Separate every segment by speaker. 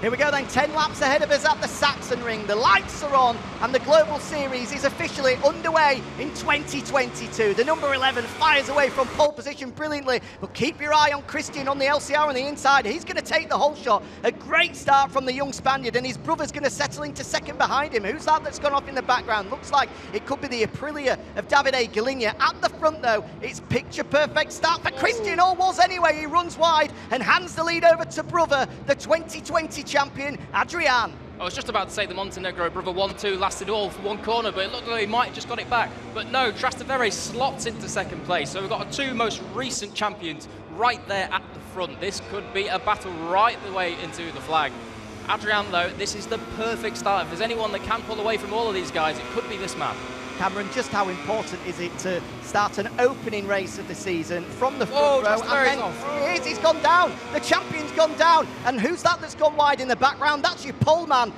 Speaker 1: Here we go then, 10 laps ahead of us at the Sachsenring. The lights are on and the Global Series is officially underway in 2022. The number 11 fires away from pole position brilliantly, but keep your eye on Christian on the LCR on the inside. He's going to take the whole shot. A great start from the young Spaniard, and his brother's going to settle into second behind him. Who's that that's gone off in the background? Looks like it could be the Aprilia of Davide Galigna. At the front though, it's picture perfect start for Christian, or was anyway. He runs wide and hands the lead over to brother, the 2020 champion, Adrian.
Speaker 2: I was just about to say the Montenegro brother 1-2 lasted all for one corner, but it looked like he might have just got it back. But no, Trastevere slots into second place. So we've got our two most recent champions right there at the front. This could be a battle right the way into the flag. Adrian, though, this is the perfect start. If there's anyone that can pull away from all of these guys, it could be this man.
Speaker 1: Cameron, just how important is it to start an opening race of the season from the front row? And then he's gone down. The champion's gone down. And who's that that's gone wide in the background? That's your pole man,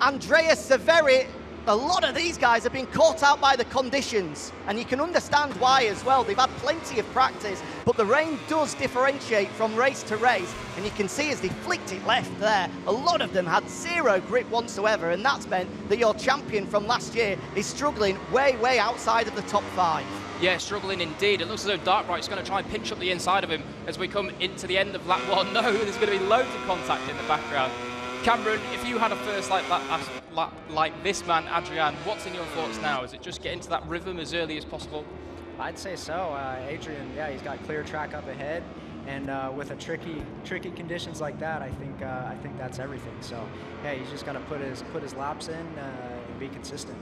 Speaker 1: Andreas Severi. A lot of these guys have been caught out by the conditions, and you can understand why as well. They've had plenty of practice, but the rain does differentiate from race to race, and you can see as they flicked it left there, a lot of them had zero grip whatsoever, and that's meant that your champion from last year is struggling way outside of the top 5.
Speaker 2: Yeah, struggling indeed. It looks as though Darkright's going to try and pinch up the inside of him as we come into the end of lap 1. No, there's going to be loads of contact in the background. Cameron, if you had a first like this man, Adrian, what's in your thoughts now? Is it just get into that rhythm as early as possible?
Speaker 3: I'd say so. Adrian, yeah, he's got clear track up ahead, and with a tricky conditions like that, I think that's everything. So, yeah, he's just got to put his laps in and be consistent.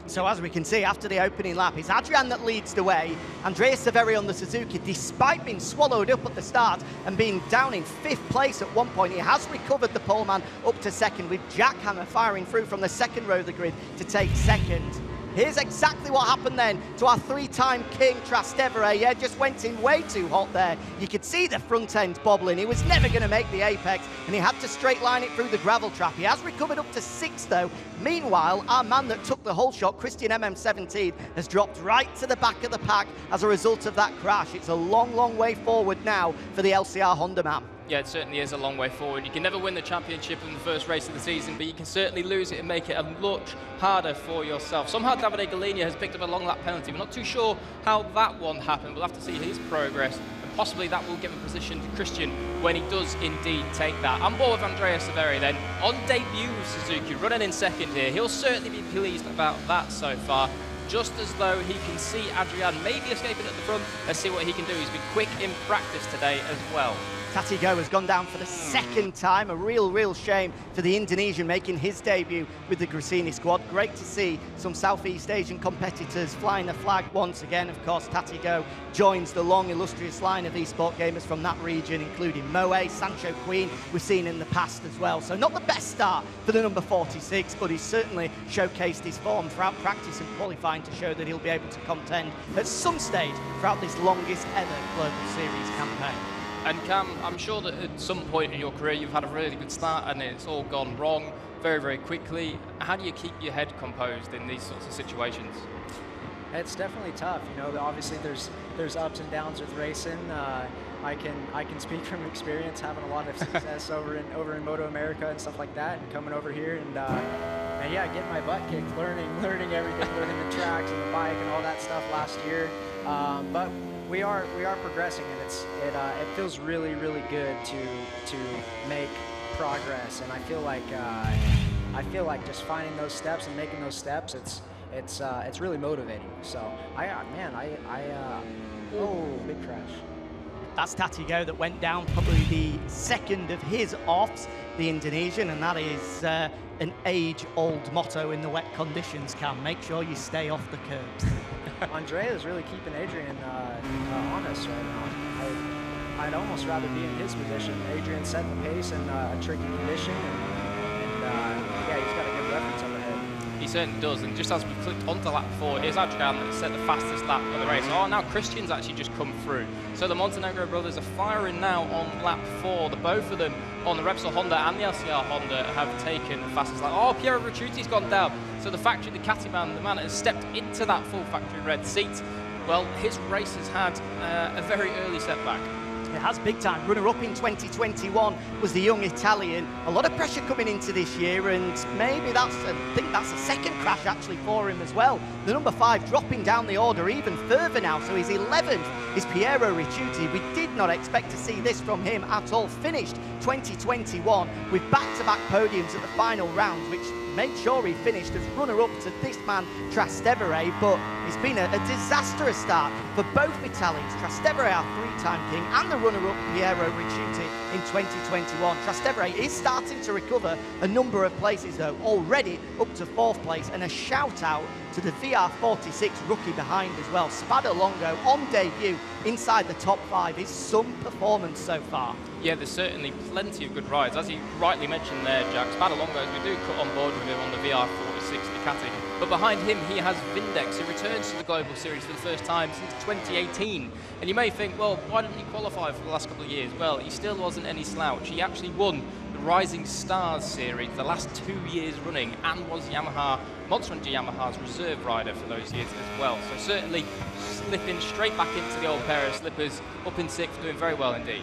Speaker 1: So as we can see, after the opening lap, it's Adrian that leads the way. Andreas Severi on the Suzuki, despite being swallowed up at the start and being down in 5th place at one point, he has recovered the poleman up to second, with Jackhammer firing through from the second row of the grid to take second. Here's exactly what happened then to our 3-time king, Trastevere. Yeah, just went in way too hot there. You could see the front end bobbling. He was never going to make the apex, and he had to straight line it through the gravel trap. He has recovered up to 6th, though. Meanwhile, our man that took the whole shot, Christian MM17, has dropped right to the back of the pack as a result of that crash. It's a long way forward now for the LCR Honda man.
Speaker 2: Yeah, it certainly is a long way forward. You can never win the championship in the first race of the season, but you can certainly lose it and make it a much harder for yourself. Somehow Davide Galigna has picked up a long lap penalty. We're not too sure how that one happened. We'll have to see his progress, and possibly that will give a position to Christian when he does indeed take that. I'm bored with Andreas Severi then. On debut with Suzuki, running in second here. He'll certainly be pleased about that so far. Just as though he can see Adrian maybe escaping at the front. Let's see what he can do. He's been quick in practice today as well.
Speaker 1: Tatigo has gone down for the second time. A real shame for the Indonesian making his debut with the Gresini squad. Great to see some Southeast Asian competitors flying the flag once again. Of course, Tatigo joins the long, illustrious line of eSport gamers from that region, including Moe, Sancho Queen, we've seen in the past as well. So not the best start for the number 46, but he's certainly showcased his form throughout practice and qualifying to show that he'll be able to contend at some stage throughout this longest ever Global Series campaign.
Speaker 2: And Cam, I'm sure that at some point in your career you've had a really good start and it's all gone wrong very quickly. How do you keep your head composed in these sorts of situations?
Speaker 3: It's definitely tough. You know, obviously there's ups and downs with racing. I can speak from experience, having a lot of success over in Moto America and stuff like that, and coming over here and yeah, getting my butt kicked, learning everything, learning the tracks and the bike and all that stuff last year. But we are progressing, and it feels really good to make progress, and I feel like just finding those steps and making those steps, it's really motivating. So oh, big crash.
Speaker 1: That's Tatigo that went down, probably the second of his offs, the Indonesian, and that is an age-old motto in the wet conditions, Cam. Make sure you stay off the curbs.
Speaker 3: Andrea is really keeping Adrian honest right now. I'd almost rather be in his position. Adrian setting the pace in a tricky condition, and yeah, he's got a good reference up ahead.
Speaker 2: He certainly does, and just as we clicked onto lap 4, here's Adrian that set the fastest lap of the race. Oh, now Christian's actually just come through. So the Montenegro brothers are firing now on lap 4. The both of them on the Repsol Honda and the LCR Honda have taken the fastest lap. Oh, Piero Ricciuti's gone down. So the factory, the Catty man, the man that has stepped into that full factory red seat, well, his race has had a very early setback.
Speaker 1: It has big time. Runner-up in 2021 was the young Italian. A lot of pressure coming into this year, and maybe I think that's a second crash actually for him as well. The number 5 dropping down the order even further now, so his 11th is Piero Ricciuti. We did not expect to see this from him at all. Finished 2021 with back-to-back podiums at the final round, which made sure he finished as runner-up to this man, Trastevere, but it's been a disastrous start for both Italians. Trastevere, our 3-time king, and the runner-up, Piero Ricciuti, in 2021. Trastevere is starting to recover a number of places, though, already up to 4th place, and a shout-out to the VR46 rookie behind as well. Spadalongo on debut inside the top 5 is some performance so far.
Speaker 2: Yeah, there's certainly plenty of good rides. As you rightly mentioned there, Jack, Spadalongo, as we do cut on board with him on the VR46 Ducati. But behind him, he has Vindex, who returns to the Global Series for the first time since 2018. And you may think, well, why didn't he qualify for the last couple of years? Well, he still wasn't any slouch. He actually won the Rising Stars Series the last 2 years running, and was Monster Energy Yamaha's reserve rider for those years as well. So certainly slipping straight back into the old pair of slippers, up in 6th, doing very well indeed.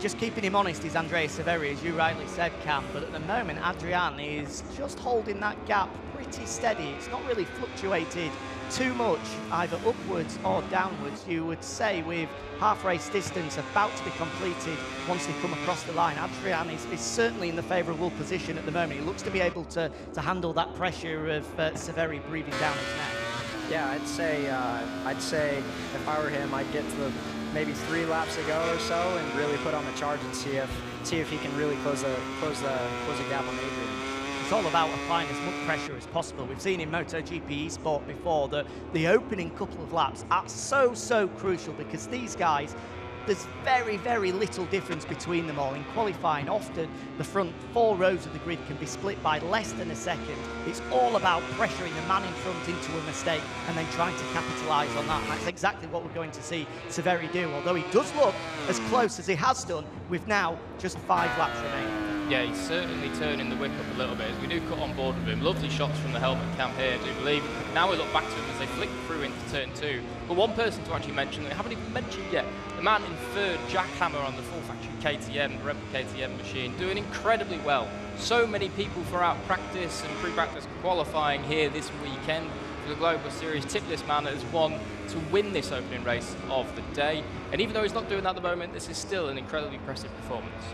Speaker 1: Just keeping him honest is Andrea Severi, as you rightly said, Cam, but at the moment Adrian is just holding that gap pretty steady. It's not really fluctuated too much, either upwards or downwards. You would say with half race distance about to be completed once they come across the line, Adrian is certainly in the favourable position at the moment. He looks to be able to handle that pressure of Severi breathing down his neck.
Speaker 3: Yeah, I'd say if I were him, I'd get to maybe 3 laps to go or so and really put on the charge and see if he can really close the gap on Adrian.
Speaker 1: It's all about applying as much pressure as possible. We've seen in MotoGP eSport before that the opening couple of laps are so crucial, because these guys, there's very, very little difference between them all. In qualifying, often the front 4 rows of the grid can be split by less than a second. It's all about pressuring the man in front into a mistake and then trying to capitalise on that. And that's exactly what we're going to see Severi do, although he does look as close as he has done with now just 5 laps remaining.
Speaker 2: Yeah, he's certainly turning the wick up a little bit as we do cut on board with him. Lovely shots from the helmet cam here, I do believe. Now we look back to him as they flick through into turn 2. But one person to actually mention that we haven't even mentioned yet, the man in 3rd, Jack Hammer, on the full factory KTM, the Rebel KTM machine, doing incredibly well. So many people throughout practice and pre-practice qualifying here this weekend for the Global Series. Tip this man has won to win this opening race of the day. And even though he's not doing that at the moment, this is still an incredibly impressive performance.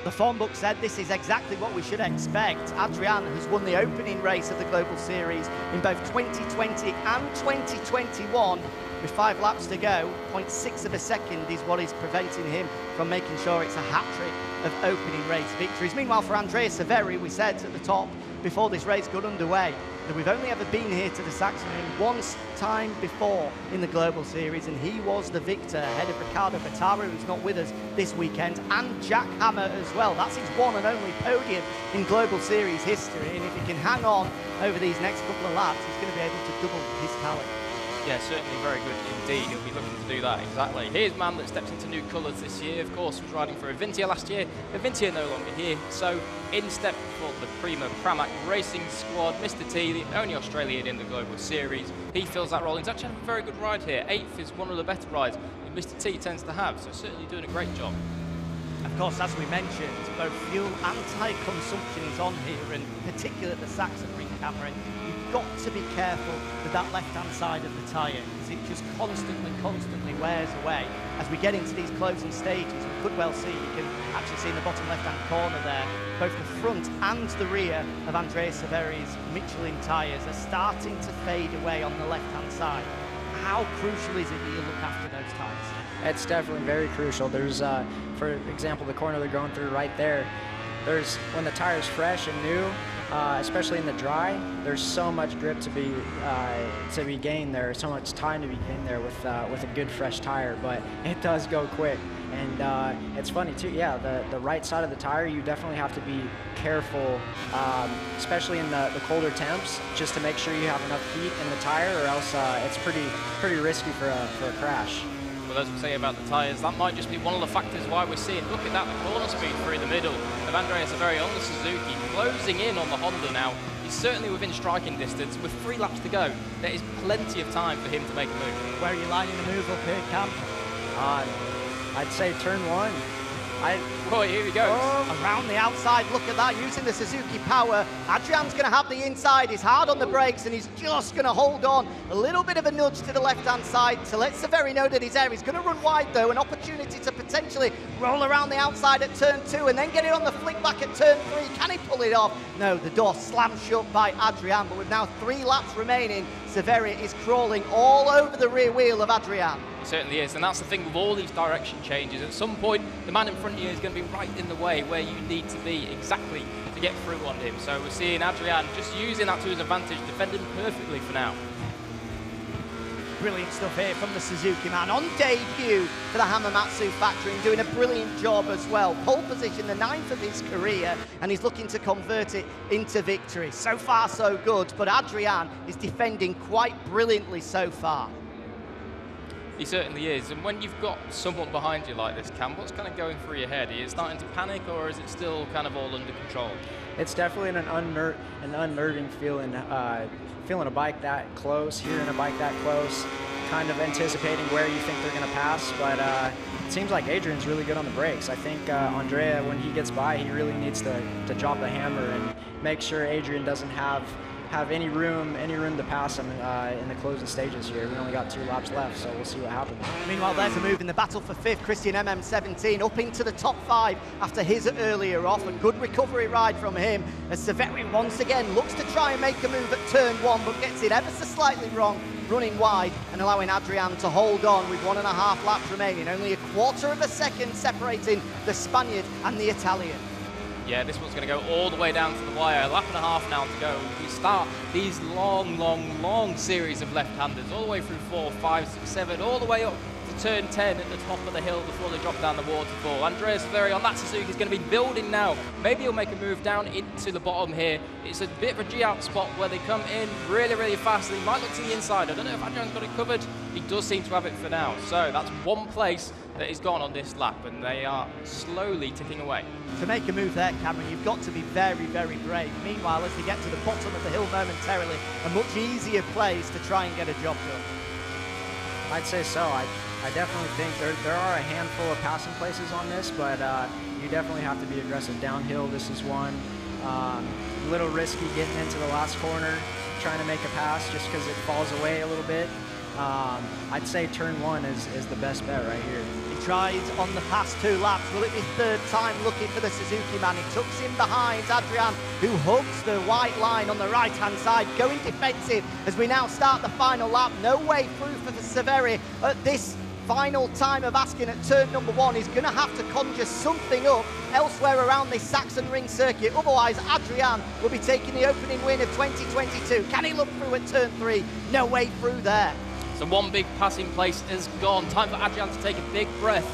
Speaker 1: The form book said this is exactly what we should expect. Adrian has won the opening race of the Global Series in both 2020 and 2021. With 5 laps to go, 0.6 of a second is what is preventing him from making sure it's a hat-trick of opening race victories. Meanwhile, for Andrea Severi, we said at the top before this race got underway that we've only ever been here to the Sachsenring once time before in the Global Series, and he was the victor ahead of Ricardo Batara, who's not with us this weekend, and Jack Hammer as well. That's his one and only podium in Global Series history, and if he can hang on over these next couple of laps, he's going to be able to double his tally.
Speaker 2: Yeah, certainly very good indeed. He'll be looking to do that, exactly. Here's a man that stepped into new colours this year. Of course, was riding for Avintia last year. Avintia no longer here, so in step for the Prima Pramac Racing Squad, Mr. T, the only Australian in the Global Series. He fills that role. He's actually having a very good ride here. 8th is one of the better rides that Mr. T tends to have, so certainly doing a great job.
Speaker 1: Of course, as we mentioned, both fuel and tyre consumption is on here, and particularly at the Sachsenring camera. You've got to be careful with that left-hand side of the tyre, because it just constantly wears away. As we get into these closing stages, we could well see, you can actually see in the bottom left-hand corner there, both the front and the rear of Andrea Severi's Michelin tyres are starting to fade away on the left-hand side. How crucial is it that you look after those tyres?
Speaker 3: It's definitely very crucial. There's, for example, the corner they're going through right there. There's, when the tire's fresh and new, especially in the dry, there's so much grip to be gained there, so much time to be gained there with a good fresh tire. But it does go quick, and it's funny too. Yeah, the right side of the tire, you definitely have to be careful, especially in the colder temps, just to make sure you have enough heat in the tire, or else it's pretty risky for a crash.
Speaker 2: Well, as we say about the tyres, that might just be one of the factors why we're seeing, look at that, the corner speed through the middle of Andrea Severi on the Suzuki, closing in on the Honda now. He's certainly within striking distance. With 3 laps to go, there is plenty of time for him to make a move.
Speaker 1: Where are you lining the move up here, Cam?
Speaker 3: I'd say turn one.
Speaker 2: Oh, here we go.
Speaker 1: Around the outside, look at that, using the Suzuki power. Adrian's going to have the inside, he's hard on the brakes, and he's just going to hold on. A little bit of a nudge to the left-hand side to let Severi know that he's there. He's going to run wide, though, an opportunity to potentially roll around the outside at turn 2 and then get it on the flick back at turn 3. Can he pull it off? No, the door slammed shut by Adrian, but with now 3 laps remaining, Severi is crawling all over the rear wheel of Adrian.
Speaker 2: It certainly is, and that's the thing with all these direction changes. At some point, the man in front of you is going to be right in the way where you need to be exactly to get through on him. So we're seeing Adrian just using that to his advantage, defending perfectly for now.
Speaker 1: Brilliant stuff here from the Suzuki man on debut for the Hamamatsu factory and doing a brilliant job as well. Pole position, the 9th of his career, and he's looking to convert it into victory. So far so good, but Adrian is defending quite brilliantly so far.
Speaker 2: He certainly is, and when you've got someone behind you like this, Cam, what's kind of going through your head? Are you starting to panic, or is it still kind of all under control?
Speaker 3: It's definitely an unnerving feeling, feeling a bike that close, hearing a bike that close, kind of anticipating where you think they're going to pass, but it seems like Adrian's really good on the brakes. I think Andrea, when he gets by, he really needs to drop the hammer and make sure Adrian doesn't have any room to pass him in the closing stages here. We only got 2 laps left, so we'll see what happens.
Speaker 1: Meanwhile, there's a move in the battle for 5th. Christian MM17 up into the top 5 after his earlier off. A good recovery ride from him as Severi once again looks to try and make a move at turn 1, but gets it ever so slightly wrong, running wide and allowing Adrian to hold on with 1.5 laps remaining. Only a quarter of a second separating the Spaniard and the Italian.
Speaker 2: Yeah, this one's going to go all the way down to the wire. A lap and a half now to go. We start these long series of left-handers, all the way through 4, 5, 6, 7, all the way up to turn 10 at the top of the hill before they drop down the waterfall. Andrea Severi on that Suzuki is going to be building now. Maybe he'll make a move down into the bottom here. It's a bit of a G-out spot where they come in really fast. He might look to the inside. I don't know if Adrian's got it covered. He does seem to have it for now. So that's one place that is gone on this lap, and they are slowly ticking away.
Speaker 1: To make a move there, Cameron, you've got to be very brave. Meanwhile, as they get to the bottom of the hill momentarily, a much easier place to try and get a job done.
Speaker 3: I'd say so. I definitely think there are a handful of passing places on this, but you definitely have to be aggressive downhill. This is one. A little risky getting into the last corner, trying to make a pass just because it falls away a little bit. I'd say turn 1 is the best bet right here.
Speaker 1: He tried on the past 2 laps. Will it be 3rd time looking for the Suzuki man? He tucks in behind Adrian, who hugs the white line on the right-hand side, going defensive as we now start the final lap. No way through for the Severi at this final time of asking at turn number 1. He's going to have to conjure something up elsewhere around this Sachsenring circuit. Otherwise, Adrian will be taking the opening win of 2022. Can he look through at turn 3? No way through there.
Speaker 2: So one big passing place is gone. Time for Adrian to take a big breath,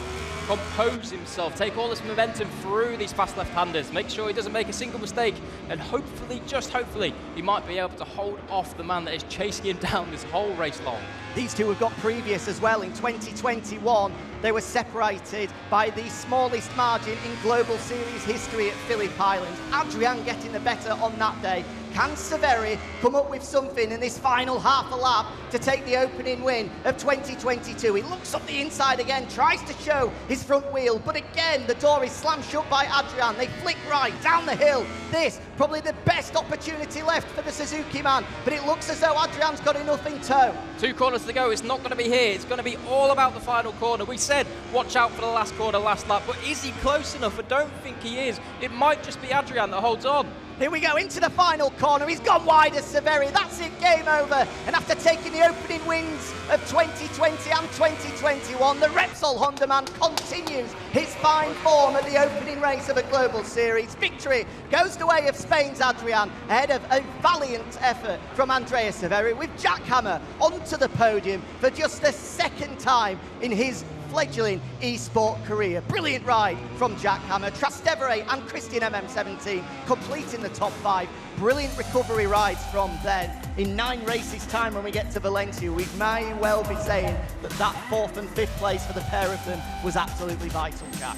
Speaker 2: compose himself, take all this momentum through these fast left-handers, make sure he doesn't make a single mistake, and hopefully, just hopefully, he might be able to hold off the man that is chasing him down this whole race long.
Speaker 1: These two have got previous as well. In 2021, they were separated by the smallest margin in Global Series history at Phillip Island. Adrian getting the better on that day. Can Severi come up with something in this final half a lap to take the opening win of 2022? He looks up the inside again, tries to show his front wheel, but again, the door is slammed shut by Adrian. They flick right down the hill. This, probably the best opportunity left for the Suzuki man, but it looks as though Adrian's got enough in tow.
Speaker 2: 2 corners to go. It's not going to be here. It's going to be all about the final corner. We said watch out for the last corner, last lap, but is he close enough? I don't think he is. It might just be Adrian that holds on.
Speaker 1: Here we go into the final corner. He's gone wide as Severi. That's it, game over. And after taking the opening wins of 2020 and 2021, the Repsol Honda man continues his fine form at the opening race of a Global Series. Victory goes the way of Spain's Adrian, ahead of a valiant effort from Andrea Severi, with Jack Hammer onto the podium for just the 2nd time in his fledgling eSport career. Brilliant ride from Jack Hammer. Trastevere and Christian MM17 completing the top 5. Brilliant recovery rides from then. In 9 races time when we get to Valencia, we may well be saying that 4th and 5th place for the pair of them was absolutely vital, Jack.